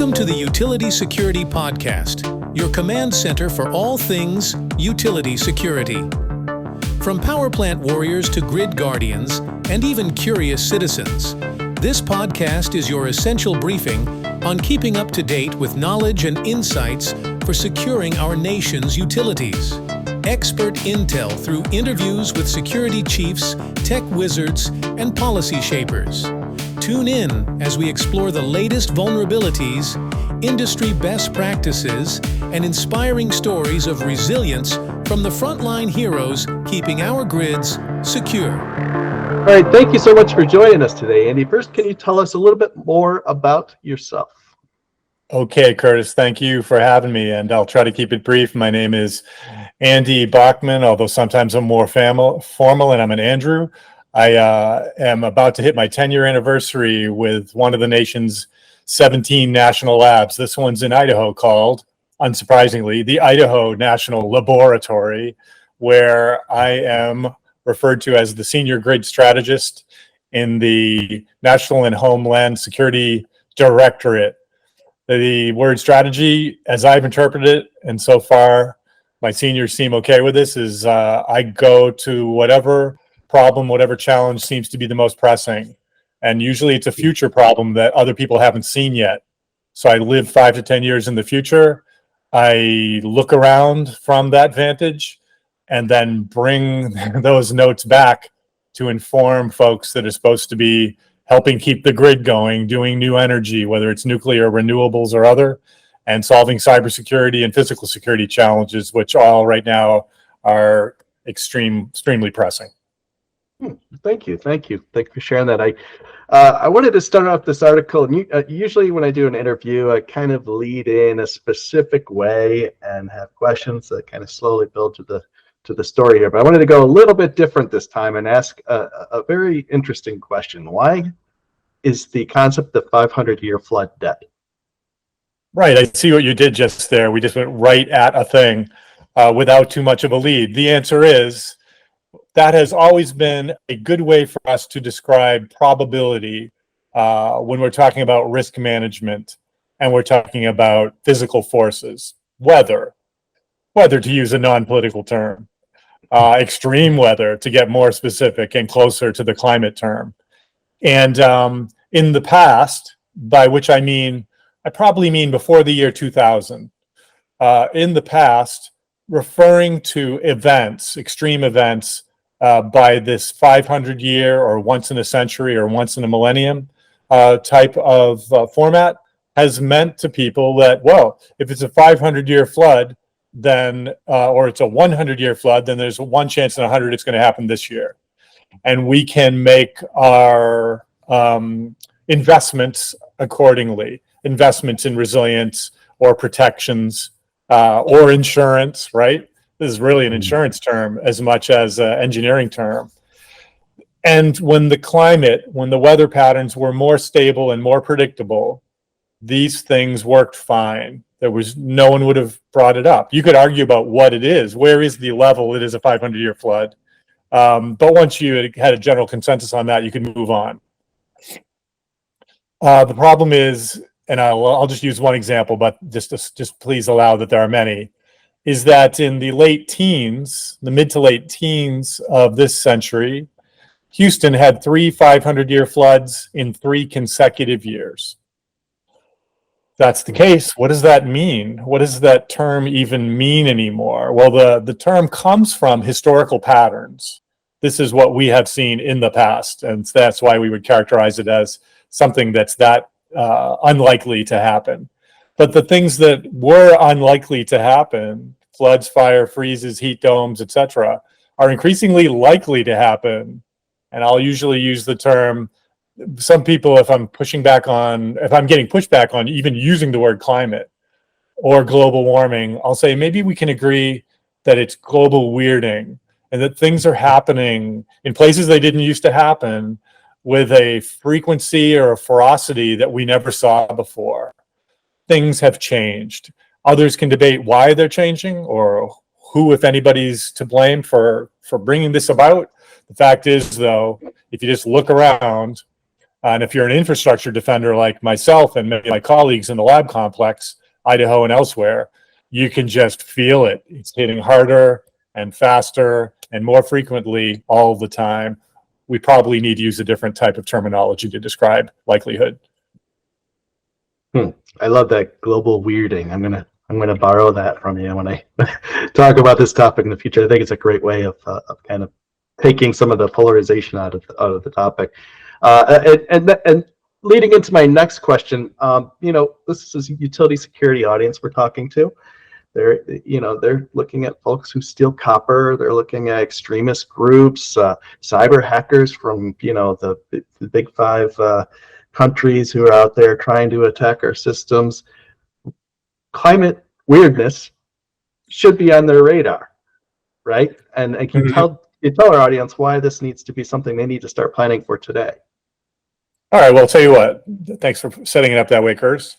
Welcome to the Utility Security Podcast, your command center for all things utility security. From power plant warriors to grid guardians and even curious citizens, this podcast is your essential briefing on keeping up to date with knowledge and insights for securing our nation's utilities. Expert intel through interviews with security chiefs, tech wizards, and policy shapers. Tune in as we explore the latest vulnerabilities, industry best practices, and inspiring stories of resilience from the frontline heroes keeping our grids secure. All right, thank you so much for joining us today, Andy. First, can you tell us a little bit more about yourself? Okay, Curtis, thank you for having me, and I'll try to keep it brief. My name is Andy Bochman, although sometimes I'm more formal, and I'm an Andrew. I am about to hit my 10-year anniversary with one of the nation's 17 national labs. This one's in Idaho called, unsurprisingly, the Idaho National Laboratory, where I am referred to as the Senior Grid Strategist in the National and Homeland Security Directorate. The word strategy, as I've interpreted it, and so far my seniors seem okay with this, is I go to whatever problem, whatever challenge seems to be the most pressing. And usually it's a future problem that other people haven't seen yet. So I live 5 to 10 years in the future. I look around from that vantage and then bring those notes back to inform folks that are supposed to be helping keep the grid going, doing new energy, whether it's nuclear, renewables, or other, and solving cybersecurity and physical security challenges, which all right now are extremely pressing. Thank you for sharing that. I wanted to start off this article, and usually when I do an interview, I kind of lead in a specific way and have questions that kind of slowly build to the story here. But I wanted to go a little bit different this time and ask a very interesting question. Why is the concept of 500-year flood dead? Right, I see what you did just there. We just went right at a thing without too much of a lead. The answer is that has always been a good way for us to describe probability when we're talking about risk management and we're talking about physical forces, weather to use a non-political term, extreme weather to get more specific and closer to the climate term. And in the past, by which I probably mean before the year 2000, in the past, referring to events, extreme events, by this 500-year or once in a century or once in a millennium type of format has meant to people that, well, if it's a 500-year flood, then or it's a 100-year flood, then there's one chance in 100 it's going to happen this year. And we can make our investments accordingly, investments in resilience or protections or insurance, right? This is really an insurance term as much as an engineering term. And when the weather patterns were more stable and more predictable, these things worked fine. No one would have brought it up. You could argue about what it is. Where is the level it is a 500-year flood? But once you had a general consensus on that, you could move on. The problem is, and I'll just use one example, but just please allow that there are many, is that in the mid to late teens of this century, Houston had 3 500-year floods in 3 consecutive years. If that's the case, what does that mean? What does that term even mean anymore? Well, the term comes from historical patterns. This is what we have seen in the past, and that's why we would characterize it as something that's that unlikely to happen. But the things that were unlikely to happen, floods, fire, freezes, heat domes, etc., are increasingly likely to happen. And I'll usually use the term, some people, if I'm getting pushback on even using the word climate or global warming, I'll say maybe we can agree that it's global weirding and that things are happening in places they didn't used to happen with a frequency or a ferocity that we never saw before. Things have changed. Others can debate why they're changing or who, if anybody's to blame for bringing this about. The fact is, though, if you just look around, And if you're an infrastructure defender like myself and many of my colleagues in the lab complex, Idaho and elsewhere, you can just feel it. It's hitting harder and faster and more frequently all the time. We probably need to use a different type of terminology to describe likelihood. I love that global weirding. I'm gonna borrow that from you when I talk about this topic in the future. I think it's a great way of kind of taking some of the polarization out of the topic. And leading into my next question, this is a utility security audience we're talking to. They're looking at folks who steal copper. They're looking at extremist groups, cyber hackers from the big five countries who are out there trying to attack our systems. Climate weirdness should be on their radar, right? And can you tell our audience why this needs to be something they need to start planning for today? All right, well, I'll tell you what, thanks for setting it up that way, Curtis.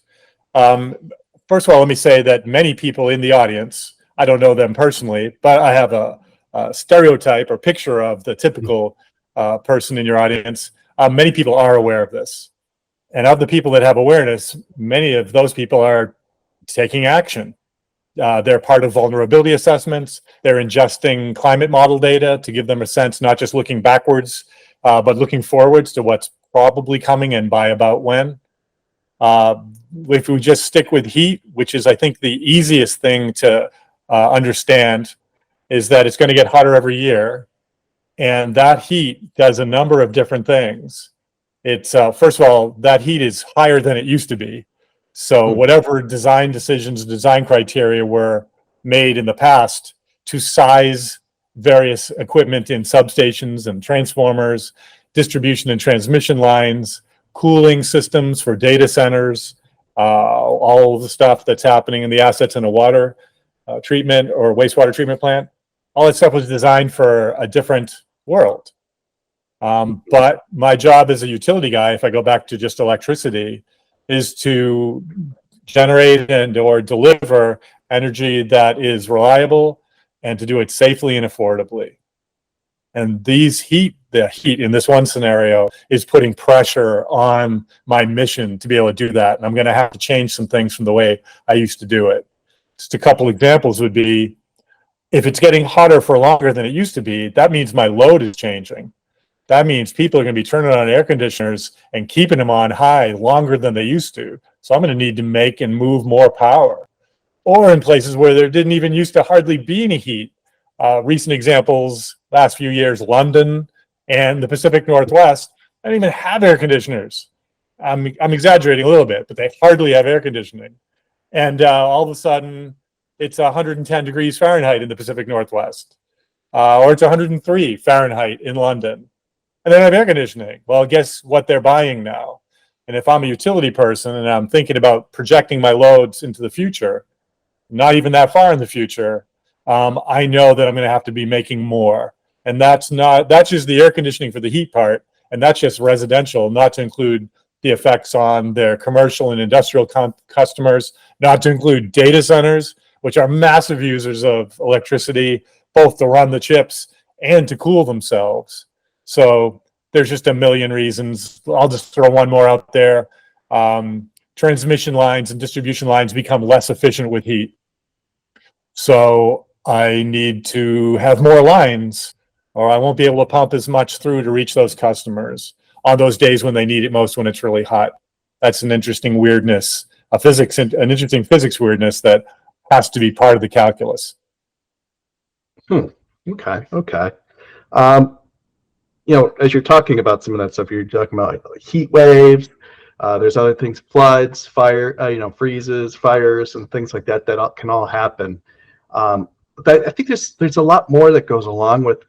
First of all, let me say that many people in the audience, I don't know them personally, but I have a stereotype or picture of the typical person in your audience. Many people are aware of this. And of the people that have awareness, many of those people are taking action. They're part of vulnerability assessments. They're ingesting climate model data to give them a sense, not just looking backwards, but looking forwards to what's probably coming and by about when. If we just stick with heat, which is, I think, the easiest thing to understand, is that it's going to get hotter every year. And that heat does a number of different things. It's first of all, that heat is higher than it used to be. So whatever design decisions, design criteria were made in the past to size various equipment in substations and transformers, distribution and transmission lines, cooling systems for data centers, all of the stuff that's happening in the assets in a water treatment or wastewater treatment plant, all that stuff was designed for a different world. But my job as a utility guy, if I go back to just electricity, is to generate and or deliver energy that is reliable and to do it safely and affordably. And the heat in this one scenario is putting pressure on my mission to be able to do that. And I'm going to have to change some things from the way I used to do it. Just a couple examples would be, if it's getting hotter for longer than it used to be, that means my load is changing. That means people are going to be turning on air conditioners and keeping them on high longer than they used to. So I'm going to need to make and move more power. Or in places where there didn't even used to hardly be any heat. Recent examples, last few years, London and the Pacific Northwest, I don't even have air conditioners. I'm exaggerating a little bit, but they hardly have air conditioning. And all of a sudden, it's 110 degrees Fahrenheit in the Pacific Northwest. Or it's 103 Fahrenheit in London. And they have air conditioning. Well, guess what they're buying now? And if I'm a utility person and I'm thinking about projecting my loads into the future, not even that far in the future, I know that I'm going to have to be making more. And that's just the air conditioning for the heat part. And that's just residential, not to include the effects on their commercial and industrial customers, not to include data centers, which are massive users of electricity, both to run the chips and to cool themselves. So there's just a million reasons. I'll just throw one more out there. Transmission lines and distribution lines become less efficient with heat. So I need to have more lines, or I won't be able to pump as much through to reach those customers on those days when they need it most, when it's really hot. That's an interesting weirdness, an interesting physics weirdness that has to be part of the calculus. Okay. As you're talking about some of that stuff, you're talking about like heat waves. There's other things, floods, fire, freezes, fires, and things like that can all happen. But I think there's a lot more that goes along with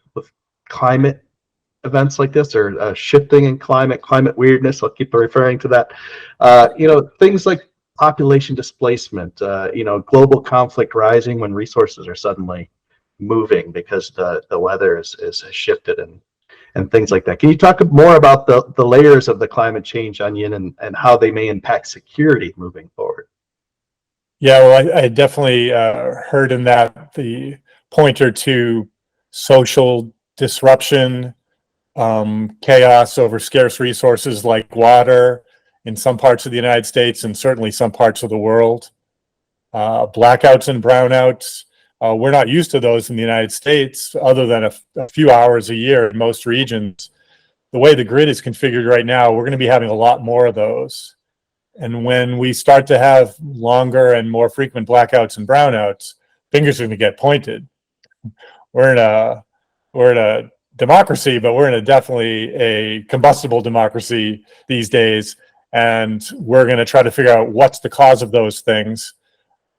climate events like this, or shifting in climate weirdness. I'll keep referring to that. Things like population displacement, global conflict rising when resources are suddenly moving because the weather is shifted and things like that. Can you talk more about the layers of the climate change onion and how they may impact security moving forward? Yeah, well, I definitely heard in that the pointer to social disruption, chaos over scarce resources like water in some parts of the United States and certainly some parts of the world. Blackouts and brownouts, we're not used to those in the United States other than a few hours a year in most regions. The way the grid is configured right now, we're going to be having a lot more of those. And when we start to have longer and more frequent blackouts and brownouts, fingers are going to get pointed. We're in a democracy, but we're in definitely a combustible democracy these days. And we're going to try to figure out what's the cause of those things.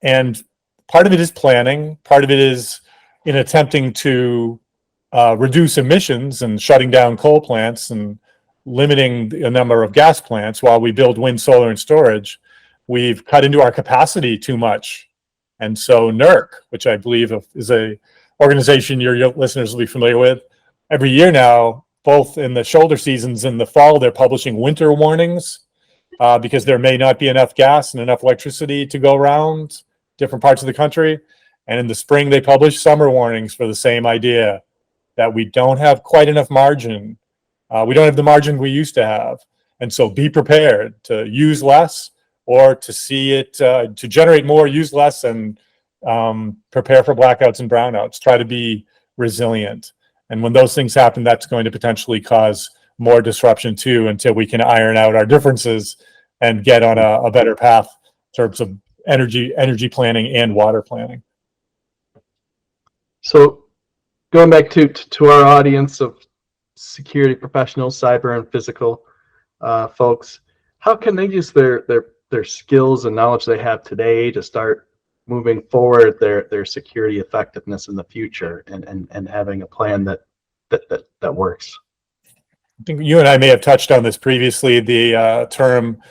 And part of it is planning. Part of it is in attempting to reduce emissions and shutting down coal plants and limiting the number of gas plants while we build wind, solar, and storage. We've cut into our capacity too much. And so NERC, which I believe is a organization your listeners will be familiar with, every year now, both in the shoulder seasons and the fall, they're publishing winter warnings because there may not be enough gas and enough electricity to go around different parts of the country. And in the spring, they publish summer warnings for the same idea, that we don't have quite enough margin. We don't have the margin we used to have. And so be prepared to use less or to see it, to generate more, use less, and prepare for blackouts and brownouts. Try to be resilient. And when those things happen, that's going to potentially cause more disruption too, until we can iron out our differences and get on a better path in terms of energy planning and water planning. So going back to our audience of security professionals, cyber and physical folks, how can they use their skills and knowledge they have today to start moving forward their security effectiveness in the future and having a plan that works? I think you and I may have touched on this previously, the term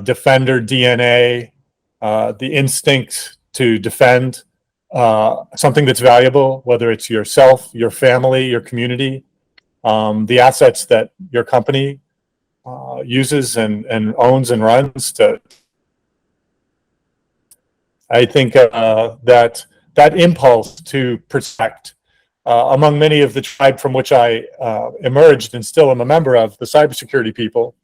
defender DNA, the instinct to defend something that's valuable, whether it's yourself, your family, your community, the assets that your company uses and owns and runs. I think that impulse to protect, among many of the tribe from which I emerged and still am a member of, the cybersecurity people,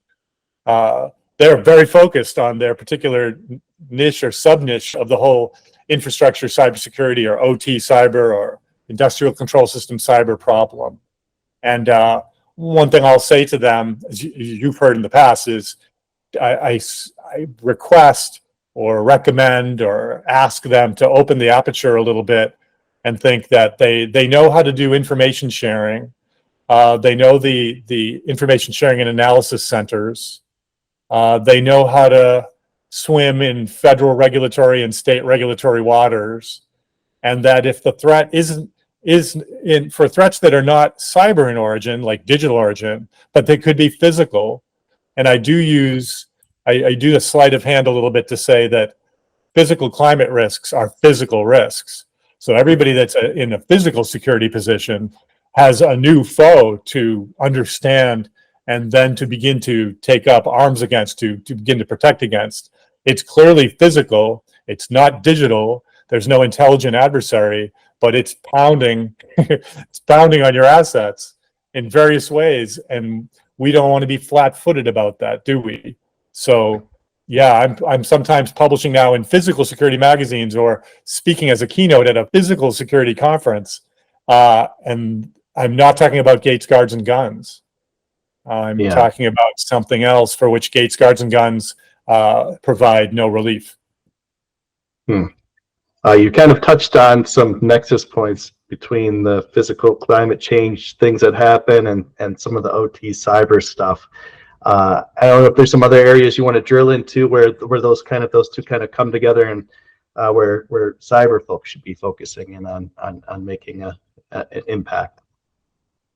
they're very focused on their particular niche or sub-niche of the whole infrastructure cybersecurity, or OT cyber, or industrial control system cyber problem. And one thing I'll say to them, as you've heard in the past, is I request or recommend or ask them to open the aperture a little bit and think that they know how to do information sharing. They know the information sharing and analysis centers. They know how to swim in federal regulatory and state regulatory waters. And that if the threat for threats that are not cyber in origin, like digital origin, but they could be physical. And I do a sleight of hand a little bit to say that physical climate risks are physical risks. So everybody that's in a physical security position has a new foe to understand and then to begin to take up arms against, to begin to protect against. It's clearly physical. It's not digital. There's no intelligent adversary, but it's pounding, it's pounding on your assets in various ways. And we don't want to be flat-footed about that, do we? So yeah, I'm sometimes publishing now in physical security magazines or speaking as a keynote at a physical security conference. And I'm not talking about gates, guards, and guns. I'm talking about something else for which gates, guards, and guns provide no relief. You kind of touched on some nexus points between the physical climate change things that happen and some of the OT cyber stuff. I don't know if there's some other areas you want to drill into where those two kind of come together, and where cyber folks should be focusing in on making an impact.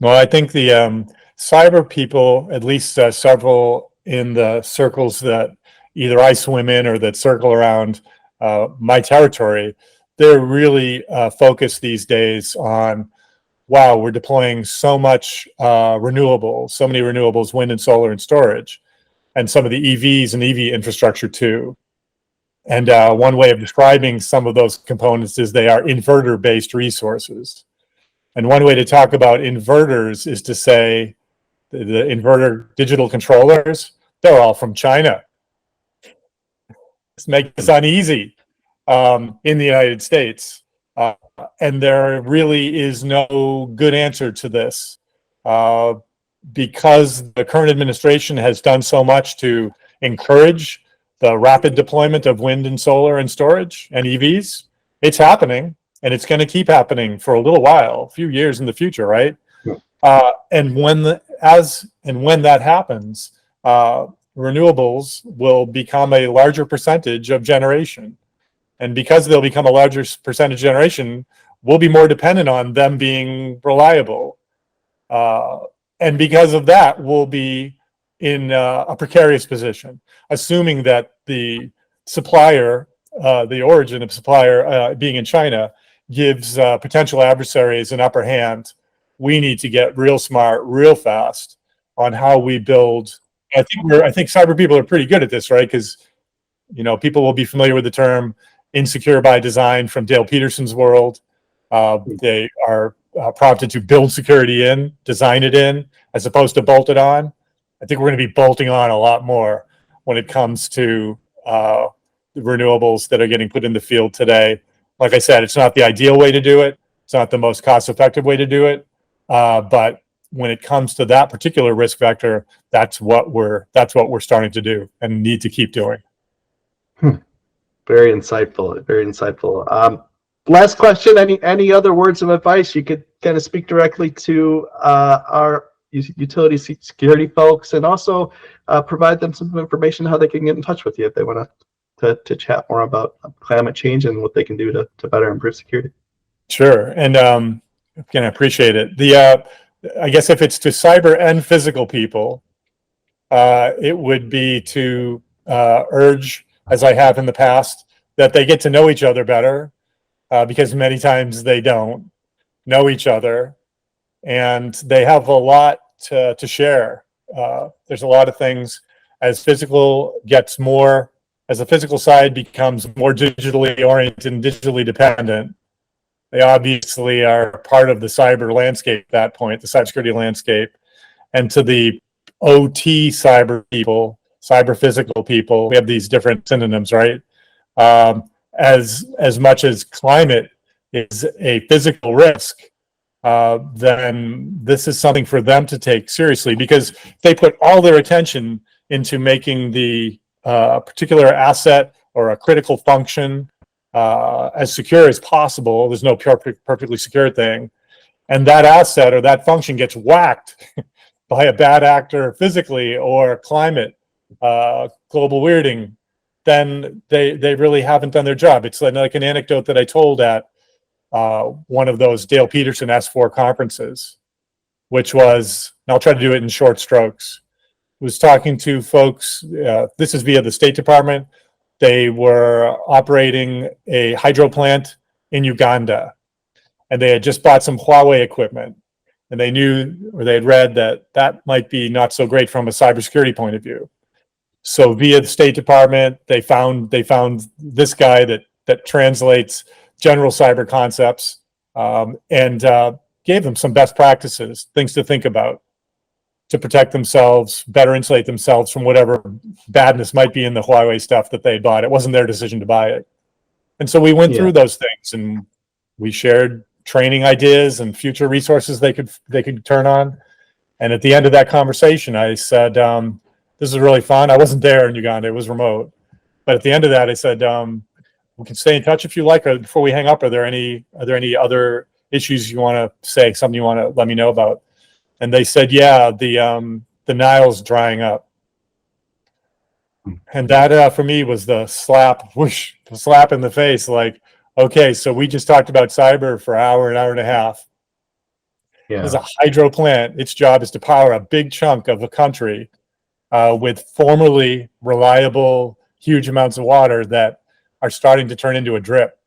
Well, I think the cyber people, at least several in the circles that either I swim in or that circle around my territory, they're really focused these days on, wow, we're deploying so much renewables, so many renewables, wind and solar and storage, and some of the EVs and EV infrastructure too. And one way of describing some of those components is they are inverter-based resources. And one way to talk about inverters is to say the inverter digital controllers, they're all from China. This makes us uneasy in the United States. And there really is no good answer to this because the current administration has done so much to encourage the rapid deployment of wind and solar and storage and EVs. It's happening, and it's going to keep happening for a little while, a few years in the future, right? And when that happens, renewables will become a larger percentage of generation. And because they'll become a larger percentage generation, we'll be more dependent on them being reliable. And because of that, we'll be in a precarious position, assuming that the supplier, the origin of supplier being in China, gives potential adversaries an upper hand. We need to get real smart, real fast on how we build. I think cyber people are pretty good at this, right? Because people will be familiar with the term insecure by design from Dale Peterson's world. They are prompted to build security in, design it in, as opposed to bolt it on. I think we're going to be bolting on a lot more when it comes to the renewables that are getting put in the field today. Like I said, it's not the ideal way to do it. It's not the most cost-effective way to do it. But when it comes to that particular risk vector, that's what we're starting to do and need to keep doing. Very insightful. Very insightful. Last question. Any other words of advice you could kind of speak directly to our utility security folks, and also provide them some information how they can get in touch with you if they want to chat more about climate change and what they can do to better improve security? Sure. And again, I appreciate it. I guess if it's to cyber and physical people, it would be to urge, as I have in the past, that they get to know each other better, because many times they don't know each other, and they have a lot to share. There's a lot of things. As the physical side becomes more digitally oriented and digitally dependent, they obviously are part of the cyber landscape at that point, the cybersecurity landscape. And to the OT cyber people, cyber physical people, we have these different synonyms, right? As much as climate is a physical risk, then this is something for them to take seriously, because they put all their attention into making the particular asset or a critical function as secure as possible. There's no perfectly secure thing. And that asset or that function gets whacked by a bad actor physically or climate, global weirding, then they really haven't done their job. It's like an anecdote that I told at one of those Dale Peterson S4 conferences, which was, and I'll try to do it in short strokes, was talking to folks, this is via the State Department. They were operating a hydro plant in Uganda, and they had just bought some Huawei equipment, and they knew, or they had read, that might be not so great from a cybersecurity point of view. So via the State Department, they found this guy that translates general cyber concepts, and gave them some best practices, things to think about to protect themselves, better insulate themselves from whatever badness might be in the Huawei stuff that they bought. It wasn't their decision to buy it. And so we went through those things, and we shared training ideas and future resources they could turn on. And at the end of that conversation, I said, this is really fun. I wasn't there in Uganda, it was remote. But at the end of that, I said, we can stay in touch if you like. Or before we hang up, are there any other issues you want to say, something you want to let me know about? And they said, yeah, the Nile's drying up. And that for me was the slap in the face. Like, okay, so we just talked about cyber for an hour and a half. Yeah. There's a hydro plant. Its job is to power a big chunk of the country with formerly reliable, huge amounts of water that are starting to turn into a drip.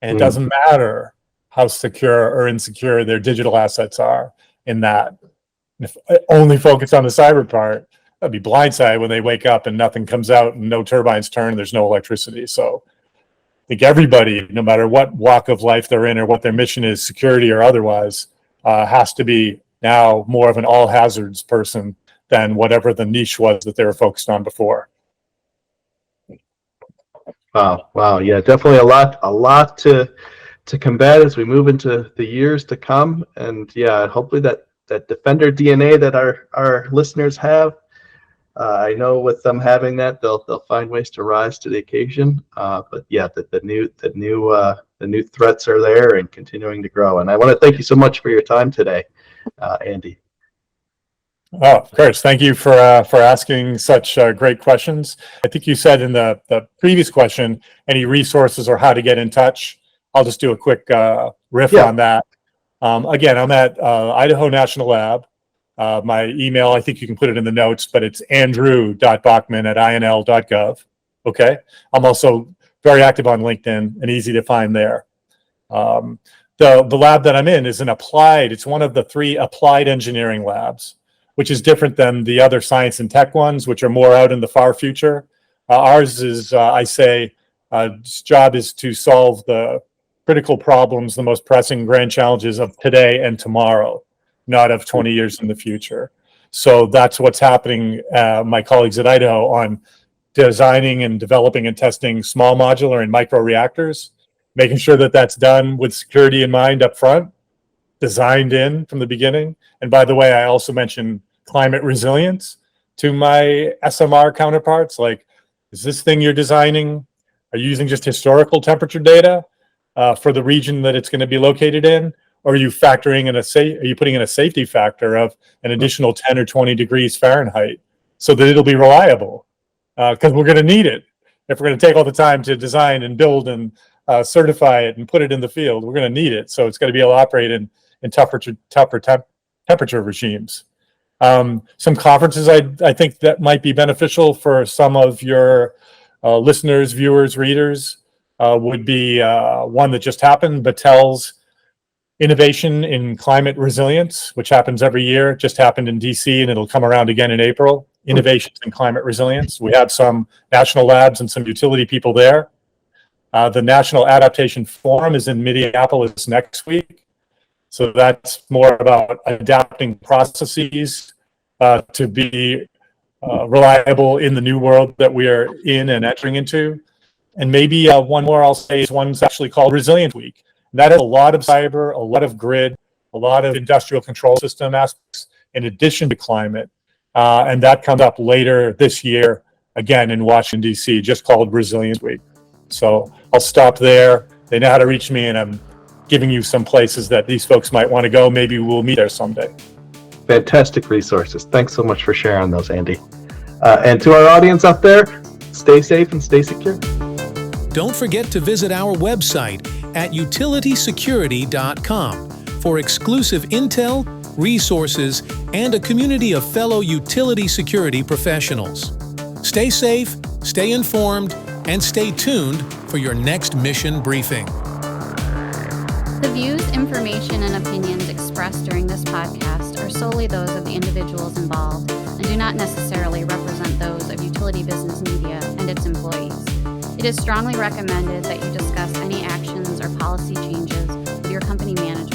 And it doesn't matter how secure or insecure their digital assets are in that. If I only focus on the cyber part, that'd be blindsided when they wake up and nothing comes out and no turbines turn and there's no electricity. So I think everybody, no matter what walk of life they're in or what their mission is, security or otherwise, has to be now more of an all hazards person than whatever the niche was that they were focused on before. Wow. Yeah, definitely a lot to combat as we move into the years to come. And yeah, hopefully that defender DNA that our listeners have, I know with them having that, they'll find ways to rise to the occasion. But yeah, the new threats are there and continuing to grow. And I want to thank you so much for your time today, Andy. Oh, Curtis, thank you for asking such great questions. I think you said in the previous question, any resources or how to get in touch. I'll just do a quick riff on that. Again, I'm at Idaho National Lab. My email, I think you can put it in the notes, but it's andrew.bochman@inl.gov. Okay. I'm also very active on LinkedIn and easy to find there. The lab that I'm in is it's one of the 3 applied engineering labs, which is different than the other science and tech ones, which are more out in the far future. Ours is, its job is to solve the critical problems, the most pressing grand challenges of today and tomorrow, not of 20 years in the future. So that's what's happening, my colleagues at Idaho, on designing and developing and testing small modular and micro reactors, making sure that that's done with security in mind up front, designed in from the beginning. And by the way, I also mentioned climate resilience to my SMR counterparts. Like, is this thing you're designing, are you using just historical temperature data for the region that it's going to be located in? Or are you factoring in are you putting in a safety factor of an additional 10 or 20 degrees Fahrenheit so that it'll be reliable? Because we're going to need it. If we're going to take all the time to design and build and certify it and put it in the field, we're going to need it. So it's going to be able to operate in tougher temperature regimes. Some conferences I think that might be beneficial for some of your listeners, viewers, readers would be one that just happened, Battelle's Innovation in Climate Resilience, which happens every year. It just happened in DC and it'll come around again in April. Innovations in Climate Resilience. We have some national labs and some utility people there. The National Adaptation Forum is in Minneapolis next week. So that's more about adapting processes to be reliable in the new world that we are in and entering into. And maybe one more I'll say is one's actually called Resilient Week. And that is a lot of cyber, a lot of grid, a lot of industrial control system aspects in addition to climate. And that comes up later this year, again in Washington, D.C., just called Resilience Week. So I'll stop there. They know how to reach me, and I'm giving you some places that these folks might want to go. Maybe we'll meet there someday. Fantastic resources. Thanks so much for sharing those, Andy. And to our audience out there, stay safe and stay secure. Don't forget to visit our website at utilitysecurity.com for exclusive intel, resources, and a community of fellow utility security professionals. Stay safe, stay informed, and stay tuned for your next mission briefing. The views, information, and opinions expressed during this podcast are solely those of the individuals involved and do not necessarily represent those of Utility Business Media and its employees. It is strongly recommended that you discuss any actions or policy changes with your company manager